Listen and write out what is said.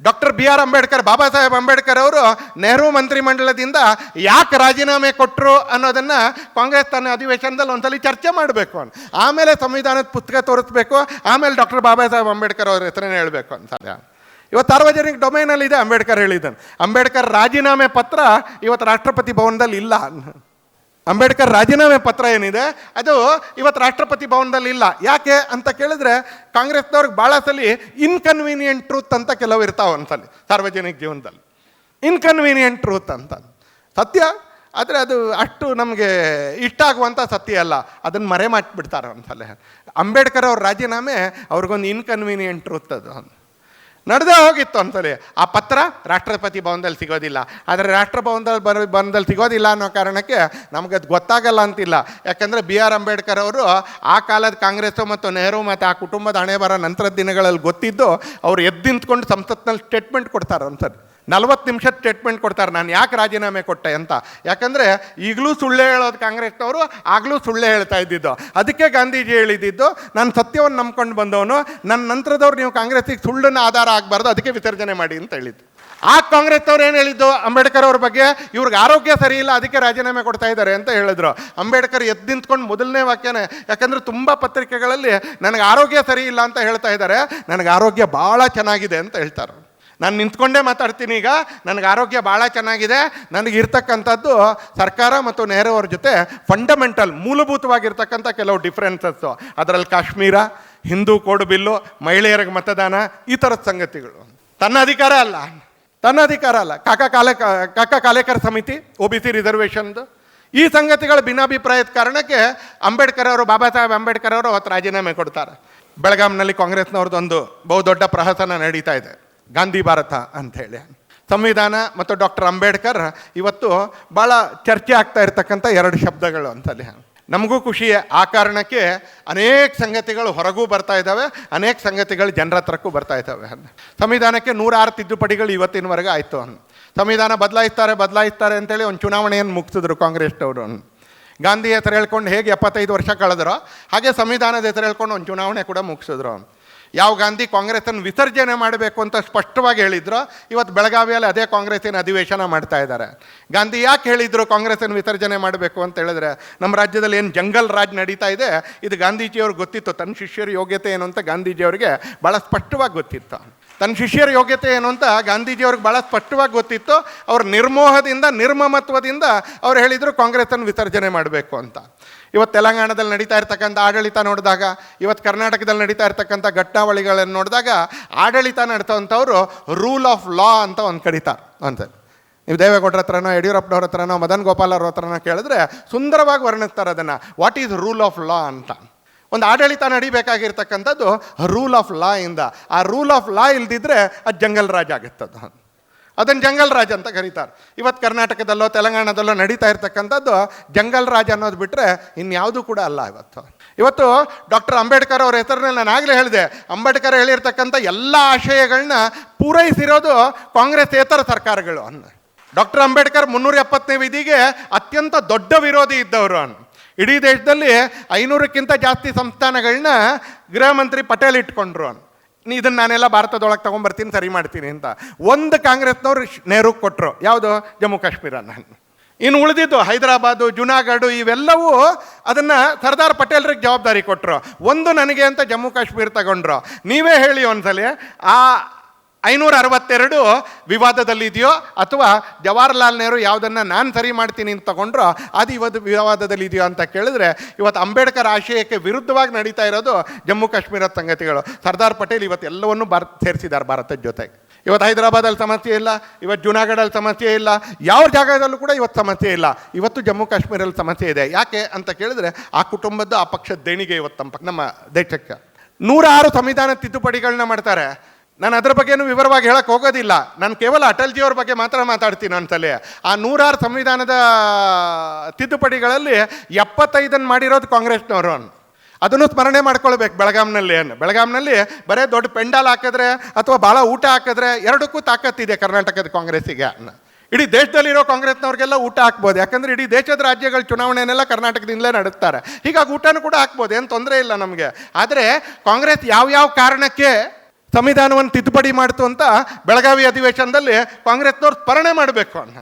Doctor B R Ambedkar, Baba Saheb Ambedkar ಅವರು ನೆಹರು ಮಂತ್ರಿಮಂಡಲದಿಂದ ಯಾಕೆ ರಾಜೀನಾಮೆ ಕೊಟ್ಟರು ಅನ್ನೋದನ್ನು ಕಾಂಗ್ರೆಸ್ ತನ್ನ ಅಧಿವೇಶನದಲ್ಲಿ ಒಂದ್ಸಲಿ ಚರ್ಚೆ ಮಾಡಬೇಕು ಅಂತ, ಆಮೇಲೆ ಸಂವಿಧಾನದ ಪುಸ್ತಕ ತೋರಿಸ್ಬೇಕು, ಆಮೇಲೆ ಡಾಕ್ಟರ್ ಬಾಬಾ ಸಾಹೇಬ್ ಅಂಬೇಡ್ಕರ್ ಅವ್ರ ಹೆಸರನ್ನೇ ಹೇಳಬೇಕು ಅಂತ. ಇವತ್ತು ಸಾರ್ವಜನಿಕ ಡೊಮೈನಲ್ಲಿ ಇದೆ. ಅಂಬೇಡ್ಕರ್ ಹೇಳಿದ್ದಾನೆ. ಅಂಬೇಡ್ಕರ್ ರಾಜೀನಾಮೆ ಪತ್ರ ಇವತ್ತು ರಾಷ್ಟ್ರಪತಿ ಭವನದಲ್ಲಿ ಇಲ್ಲ. ಅಂಬೇಡ್ಕರ್ ರಾಜೀನಾಮೆ ಪತ್ರ ಏನಿದೆ ಅದು ಇವತ್ತು ರಾಷ್ಟ್ರಪತಿ ಭವನದಲ್ಲಿ ಇಲ್ಲ. ಯಾಕೆ ಅಂತ ಕೇಳಿದ್ರೆ ಕಾಂಗ್ರೆಸ್ನವ್ರಿಗೆ ಭಾಳ ಸಲ ಇನ್ಕನ್ವೀನಿಯೆಂಟ್ ಟ್ರೂತ್ ಅಂತ ಕೆಲವು ಇರ್ತಾವೆ ಒಂದ್ಸಲಿ ಸಾರ್ವಜನಿಕ ಜೀವನದಲ್ಲಿ. ಇನ್ಕನ್ವೀನಿಯೆಂಟ್ ಟ್ರೂತ್ ಅಂತ ಸತ್ಯ, ಆದರೆ ಅದು ಅಷ್ಟು ನಮಗೆ ಇಷ್ಟ ಆಗುವಂಥ ಸತ್ಯ ಅಲ್ಲ, ಅದನ್ನು ಮರೆ ಮಾಡಿಬಿಡ್ತಾರೆ ಒಂದ್ಸಲ. ಅಂಬೇಡ್ಕರ್ ಅವ್ರ ರಾಜೀನಾಮೆ ಅವ್ರಿಗೊಂದು ಇನ್ಕನ್ವೀನಿಯೆಂಟ್ ಟ್ರೂತ್ ಅದು ನಡೆದೇ ಹೋಗಿತ್ತು ಒಂದ್ಸಲಿ. ಆ ಪತ್ರ ರಾಷ್ಟ್ರಪತಿ ಭವನದಲ್ಲಿ ಸಿಗೋದಿಲ್ಲ. ಆದರೆ ಭವನದಲ್ಲಿ ಸಿಗೋದಿಲ್ಲ ಅನ್ನೋ ಕಾರಣಕ್ಕೆ ನಮಗೆ ಅದು ಗೊತ್ತಾಗಲ್ಲ ಅಂತಿಲ್ಲ. ಯಾಕಂದರೆ ಬಿ ಆರ್ ಅಂಬೇಡ್ಕರ್ ಅವರು ಆ ಕಾಲದ ಕಾಂಗ್ರೆಸ್ಸು ಮತ್ತು ನೆಹರು ಮತ್ತು ಆ ಕುಟುಂಬದ ಹಣೆ ಬರೋ ನಂತರದ ದಿನಗಳಲ್ಲಿ ಗೊತ್ತಿದ್ದು ಅವ್ರು ಎದ್ದು ನಿಂತ್ಕೊಂಡು ಸಂಸತ್ನಲ್ಲಿ ಸ್ಟೇಟ್ಮೆಂಟ್ ಕೊಡ್ತಾರೆ ಒಂದ್ಸರಿ. 40 ನಿಮಿಷ ಸ್ಟೇಟ್ಮೆಂಟ್ ಕೊಡ್ತಾರೆ, ನಾನು ಯಾಕೆ ರಾಜೀನಾಮೆ ಕೊಟ್ಟೆ ಅಂತ. ಯಾಕಂದರೆ ಈಗಲೂ ಸುಳ್ಳು ಹೇಳೋದು ಕಾಂಗ್ರೆಸ್ನವರು, ಆಗಲೂ ಸುಳ್ಳು ಹೇಳ್ತಾ ಇದ್ದಿದ್ದು. ಅದಕ್ಕೆ ಗಾಂಧೀಜಿ ಹೇಳಿದ್ದು, ನಾನು ಸತ್ಯವನ್ನು ನಂಬ್ಕೊಂಡು ಬಂದವನು, ನನ್ನ ನಂತರದವ್ರು ನೀವು ಕಾಂಗ್ರೆಸ್ಸಿಗೆ ಸುಳ್ಳನ್ನು ಆಧಾರ ಆಗಬಾರ್ದು, ಅದಕ್ಕೆ ವಿಸರ್ಜನೆ ಮಾಡಿ ಅಂತ ಹೇಳಿದ್ದು. ಆ ಕಾಂಗ್ರೆಸ್ನವ್ರು ಏನು ಹೇಳಿದ್ದು ಅಂಬೇಡ್ಕರ್ ಅವ್ರ ಬಗ್ಗೆ, ಇವ್ರಿಗೆ ಆರೋಗ್ಯ ಸರಿ ಇಲ್ಲ ಅದಕ್ಕೆ ರಾಜೀನಾಮೆ ಕೊಡ್ತಾ ಇದ್ದಾರೆ ಅಂತ ಹೇಳಿದ್ರು. ಅಂಬೇಡ್ಕರ್ ಎದ್ದು ನಿಂತ್ಕೊಂಡು ಮೊದಲನೇ ವಾಕ್ಯನೇ, ಯಾಕಂದರೆ ತುಂಬ ಪತ್ರಿಕೆಗಳಲ್ಲಿ ನನಗೆ ಆರೋಗ್ಯ ಸರಿ ಇಲ್ಲ ಅಂತ ಹೇಳ್ತಾ ಇದ್ದಾರೆ, ನನಗೆ ಆರೋಗ್ಯ ಭಾಳ ಚೆನ್ನಾಗಿದೆ ಅಂತ ಹೇಳ್ತಾರೆ. ನಾನು ನಿಂತ್ಕೊಂಡೇ ಮಾತಾಡ್ತೀನಿ ಈಗ, ನನಗೆ ಆರೋಗ್ಯ ಭಾಳ ಚೆನ್ನಾಗಿದೆ, ನನಗಿರ್ತಕ್ಕಂಥದ್ದು ಸರ್ಕಾರ ಮತ್ತು ನೆಹರು ಅವ್ರ ಜೊತೆ ಫಂಡಮೆಂಟಲ್ ಮೂಲಭೂತವಾಗಿರ್ತಕ್ಕಂಥ ಕೆಲವು ಡಿಫ್ರೆನ್ಸಸ್ಸು, ಅದರಲ್ಲಿ ಕಾಶ್ಮೀರ, ಹಿಂದೂ ಕೋಡ್ ಬಿಲ್ಲು, ಮಹಿಳೆಯರಿಗೆ ಮತದಾನ, ಈ ಥರದ ಸಂಗತಿಗಳು. ತನ್ನ ಅಧಿಕಾರ ಅಲ್ಲ ಕಾಕಾ ಕಾಲೇಕರ್ ಸಮಿತಿ, OBC ರಿಸರ್ವೇಷನ್ದು, ಈ ಸಂಗತಿಗಳ ಭಿನ್ನಾಭಿಪ್ರಾಯದ ಕಾರಣಕ್ಕೆ ಅಂಬೇಡ್ಕರ್ ಅವರು, ಬಾಬಾ ಸಾಹೇಬ್ ಅಂಬೇಡ್ಕರ್ ಅವರು ಅವತ್ತು ರಾಜೀನಾಮೆ ಕೊಡ್ತಾರೆ. ಬೆಳಗಾಂನಲ್ಲಿ ಕಾಂಗ್ರೆಸ್ನವ್ರದ್ದೊಂದು ಬಹುದೊಡ್ಡ ಪ್ರಹಸನ ನಡೀತಾ ಇದೆ, ಗಾಂಧಿ ಭಾರತ ಅಂಥೇಳಿ. ಸಂವಿಧಾನ ಮತ್ತು ಡಾಕ್ಟರ್ ಅಂಬೇಡ್ಕರ್ ಇವತ್ತು ಭಾಳ ಚರ್ಚೆ ಆಗ್ತಾ ಇರ್ತಕ್ಕಂಥ 2 ಶಬ್ದಗಳು ಅಂತಲ್ಲಿ. ನಮಗೂ ಖುಷಿಯೇ. ಆ ಕಾರಣಕ್ಕೆ ಅನೇಕ ಸಂಗತಿಗಳು ಹೊರಗೂ ಬರ್ತಾ ಇದ್ದಾವೆ, ಅನೇಕ ಸಂಗತಿಗಳು ಜನರ ಹತ್ರಕ್ಕೂ ಬರ್ತಾ ಇದ್ದಾವೆ. ಸಂವಿಧಾನಕ್ಕೆ 106 ತಿದ್ದುಪಡಿಗಳು ಇವತ್ತಿನವರೆಗೆ ಆಯಿತು. ಸಂವಿಧಾನ ಬದಲಾಯಿಸ್ತಾರೆ ಅಂತೇಳಿ ಒಂದು ಚುನಾವಣೆಯನ್ನು ಮುಗಿಸಿದ್ರು ಕಾಂಗ್ರೆಸ್ನವರು. ಗಾಂಧಿ ಹೆಸರು ಹೇಳ್ಕೊಂಡು ಹೇಗೆ 75 ವರ್ಷ ಕಳೆದ್ರೋ ಹಾಗೆ ಸಂವಿಧಾನದ ಹೆಸರು ಹೇಳ್ಕೊಂಡು ಒಂದು ಚುನಾವಣೆ ಕೂಡ ಮುಗಿಸಿದ್ರು. ಯಾವ ಗಾಂಧಿ ಕಾಂಗ್ರೆಸ್ಸನ್ನು ವಿಸರ್ಜನೆ ಮಾಡಬೇಕು ಅಂತ ಸ್ಪಷ್ಟವಾಗಿ ಹೇಳಿದ್ರು, ಇವತ್ತು ಬೆಳಗಾವಿಯಲ್ಲಿ ಅದೇ ಕಾಂಗ್ರೆಸ್ಸಿನ ಅಧಿವೇಶನ ಮಾಡ್ತಾ ಇದ್ದಾರೆ. ಗಾಂಧಿ ಯಾಕೆ ಹೇಳಿದರು ಕಾಂಗ್ರೆಸ್ಸನ್ನು ವಿಸರ್ಜನೆ ಮಾಡಬೇಕು ಅಂತ ಹೇಳಿದ್ರೆ, ನಮ್ಮ ರಾಜ್ಯದಲ್ಲಿ ಏನು ಜಂಗಲ್ ರಾಜ್ ನಡೀತಾ ಇದೆ, ಇದು ಗಾಂಧೀಜಿಯವ್ರಿಗೆ ಗೊತ್ತಿತ್ತು. ತನ್ನ ಶಿಷ್ಯರ ಯೋಗ್ಯತೆ ಏನು ಅಂತ ಗಾಂಧೀಜಿಯವರಿಗೆ ಭಾಳ ಸ್ಪಷ್ಟವಾಗಿ ಗೊತ್ತಿತ್ತು. ಅವ್ರ ನಿರ್ಮೋಹದಿಂದ, ನಿರ್ಮಮತ್ವದಿಂದ ಅವ್ರು ಹೇಳಿದರು ಕಾಂಗ್ರೆಸ್ಸನ್ನು ವಿಸರ್ಜನೆ ಮಾಡಬೇಕು ಅಂತ. ಇವತ್ತು ತೆಲಂಗಾಣದಲ್ಲಿ ನಡೀತಾ ಇರ್ತಕ್ಕಂಥ ಆಡಳಿತ ನೋಡಿದಾಗ, ಇವತ್ತು ಕರ್ನಾಟಕದಲ್ಲಿ ನಡೀತಾ ಇರ್ತಕ್ಕಂಥ ಘಟನಾವಳಿಗಳನ್ನು ನೋಡಿದಾಗ, ಆಡಳಿತ ನಡೆಸೋವಂಥವ್ರು ರೂಲ್ ಆಫ್ ಲಾ ಅಂತ ಒಂದು ಕರೀತಾರೆ ಅಂತ. ನೀವು ದೇವೇಗೌಡರ ಹತ್ರನೋ, ಯಡಿಯೂರಪ್ಪನವ್ರ ಹತ್ರನೋ, ಮದನ್ ಗೋಪಾಲ್ ಅವ್ರ ಹತ್ರನೋ ಕೇಳಿದ್ರೆ ಸುಂದರವಾಗಿ ವರ್ಣಿಸ್ತಾರೆ ಅದನ್ನು. What is rule of law ಅಂತ. ಒಂದು ಆಡಳಿತ ನಡಿಬೇಕಾಗಿರ್ತಕ್ಕಂಥದ್ದು ರೂಲ್ ಆಫ್ ಲಾ ಇಂದ. ಆ ರೂಲ್ ಆಫ್ ಲಾ ಇಲ್ದಿದ್ರೆ ಅದು ಜಂಗಲ್ ರಾಜ್ ಆಗುತ್ತದು. ಅದನ್ನು ಜಂಗಲ್ ರಾಜ್ ಅಂತ ಕರೀತಾರೆ. ಇವತ್ತು ಕರ್ನಾಟಕದಲ್ಲೋ ತೆಲಂಗಾಣದಲ್ಲೋ ನಡೀತಾ ಇರ್ತಕ್ಕಂಥದ್ದು ಜಂಗಲ್ ರಾಜ್ ಅನ್ನೋದು ಬಿಟ್ಟರೆ ಇನ್ಯಾವುದೂ ಕೂಡ ಅಲ್ಲ. ಇವತ್ತು ಡಾಕ್ಟರ್ ಅಂಬೇಡ್ಕರ್ ಅವ್ರ ಹೆಸರಿನಲ್ಲಿ ನಾನು ಆಗಲೇ ಹೇಳಿದೆ, ಅಂಬೇಡ್ಕರ್ ಹೇಳಿರ್ತಕ್ಕಂಥ ಎಲ್ಲ ಆಶಯಗಳನ್ನ ಪೂರೈಸಿರೋದು ಕಾಂಗ್ರೆಸ್ಸೇತರ ಸರ್ಕಾರಗಳು ಅನ್ನ. ಡಾಕ್ಟರ್ ಅಂಬೇಡ್ಕರ್ 370ನೇ ವಿಧಿಗೆ ಅತ್ಯಂತ ದೊಡ್ಡ ವಿರೋಧಿ ಇದ್ದವರು ಅನ್ನು. ಇಡೀ ದೇಶದಲ್ಲಿ 500ಕ್ಕಿಂತ ಜಾಸ್ತಿ ಸಂಸ್ಥಾನಗಳನ್ನ ಗೃಹ ಮಂತ್ರಿ ಪಟೇಲ್ ಇಟ್ಕೊಂಡ್ರು ಅನ್ನು. ಇದನ್ನು ನಾನೆಲ್ಲ ಭಾರತದೊಳಗೆ ತೊಗೊಂಬರ್ತೀನಿ, ಸರಿ ಮಾಡ್ತೀನಿ ಅಂತ. ಒಂದು ಕಾಂಗ್ರೆಸ್ನವ್ರು ನೆಹರು ಕೊಟ್ಟರು, ಯಾವುದು? ಜಮ್ಮು ಕಾಶ್ಮೀರ. ಇನ್ನು ಉಳಿದಿದ್ದು ಹೈದರಾಬಾದು, ಜುನಾಗಢ, ಇವೆಲ್ಲವೂ ಅದನ್ನು ಸರ್ದಾರ್ ಪಟೇಲ್ರಿಗೆ ಜವಾಬ್ದಾರಿ ಕೊಟ್ಟರು. ಒಂದು ನನಗೆ ಅಂತ ಜಮ್ಮು ಕಾಶ್ಮೀರ ತಗೊಂಡ್ರು. ನೀವೇ ಹೇಳಿ ಒಂದ್ಸಲಿ, ಆ 562 ವಿವಾದದಲ್ಲಿದೆಯೋ ಅಥವಾ ಜವಾಹರ್ಲಾಲ್ ನೆಹರು ಯಾವುದನ್ನು ನಾನು ಸರಿ ಮಾಡ್ತೀನಿ ಅಂತ ತಗೊಂಡ್ರೋ ಅದು ಇವತ್ತು ವಿವಾದದಲ್ಲಿದೆಯೋ ಅಂತ ಕೇಳಿದ್ರೆ, ಇವತ್ತು ಅಂಬೇಡ್ಕರ್ ಆಶಯಕ್ಕೆ ವಿರುದ್ಧವಾಗಿ ನಡೀತಾ ಇರೋದು ಜಮ್ಮು ಕಾಶ್ಮೀರದ ಸಂಗತಿಗಳು. ಸರ್ದಾರ್ ಪಟೇಲ್ ಇವತ್ತು ಎಲ್ಲವನ್ನೂ ಸೇರಿಸಿದ್ದಾರೆ ಭಾರತದ ಜೊತೆಗೆ. ಇವತ್ತು ಹೈದರಾಬಾದಲ್ಲಿ ಸಮಸ್ಯೆ ಇಲ್ಲ, ಇವತ್ತು ಜುನಾಗಢಲ್ಲಿ ಸಮಸ್ಯೆ ಇಲ್ಲ, ಯಾವ ಜಾಗದಲ್ಲೂ ಕೂಡ ಇವತ್ತು ಸಮಸ್ಯೆ ಇಲ್ಲ. ಇವತ್ತು ಜಮ್ಮು ಕಾಶ್ಮೀರಲ್ಲಿ ಸಮಸ್ಯೆ ಇದೆ. ಯಾಕೆ ಅಂತ ಕೇಳಿದ್ರೆ, ಆ ಕುಟುಂಬದ್ದು, ಆ ಪಕ್ಷದ ದೇಣಿಗೆ ಇವತ್ತು ನಮ್ಮ ದೇಶಕ್ಕೆ 106 ಸಂವಿಧಾನ ತಿದ್ದುಪಡಿಗಳನ್ನ ಮಾಡ್ತಾರೆ. ನಾನು ಅದ್ರ ಬಗ್ಗೆನೂ ವಿವರವಾಗಿ ಹೇಳಕ್ಕೆ ಹೋಗೋದಿಲ್ಲ. ನಾನು ಕೇವಲ ಅಟಲ್ಜಿಯವ್ರ ಬಗ್ಗೆ ಮಾತ್ರ ಮಾತಾಡ್ತೀನಿ ಅಂತಲೇ. ಆ 106 ಸಂವಿಧಾನದ ತಿದ್ದುಪಡಿಗಳಲ್ಲಿ 75 ಮಾಡಿರೋದು ಕಾಂಗ್ರೆಸ್ನವರು. ಅದನ್ನು ಸ್ಮರಣೆ ಮಾಡ್ಕೊಳ್ಬೇಕು. ಬೆಳಗಾಂನಲ್ಲಿ ಬರೀ ದೊಡ್ಡ ಪೆಂಡಾಲ್ ಹಾಕಿದ್ರೆ ಅಥವಾ ಭಾಳ ಊಟ ಹಾಕಿದ್ರೆ ಎರಡಕ್ಕೂ ತಾಕತ್ತಿದೆ ಕರ್ನಾಟಕದ ಕಾಂಗ್ರೆಸ್ಸಿಗೆ. ಇಡೀ ದೇಶದಲ್ಲಿರೋ ಕಾಂಗ್ರೆಸ್ನವ್ರಿಗೆಲ್ಲ ಊಟ ಹಾಕ್ಬೋದು, ಯಾಕಂದರೆ ಇಡೀ ದೇಶದ ರಾಜ್ಯಗಳ ಚುನಾವಣೆನೆಲ್ಲ ಕರ್ನಾಟಕದಿಂದಲೇ ನಡೆಸ್ತಾರೆ. ಹೀಗಾಗಿ ಊಟನೂ ಕೂಡ ಹಾಕ್ಬೋದು, ಏನು ತೊಂದರೆ ಇಲ್ಲ ನಮಗೆ. ಆದರೆ ಕಾಂಗ್ರೆಸ್ ಯಾವ ಕಾರಣಕ್ಕೆ ಸಂವಿಧಾನವನ್ನು ತಿದ್ದುಪಡಿ ಮಾಡ್ತು ಅಂತ ಬೆಳಗಾವಿ ಅಧಿವೇಶನದಲ್ಲಿ ಕಾಂಗ್ರೆಸ್ನವ್ರು ಸ್ಮರಣೆ ಮಾಡಬೇಕು ಅನ್ನ.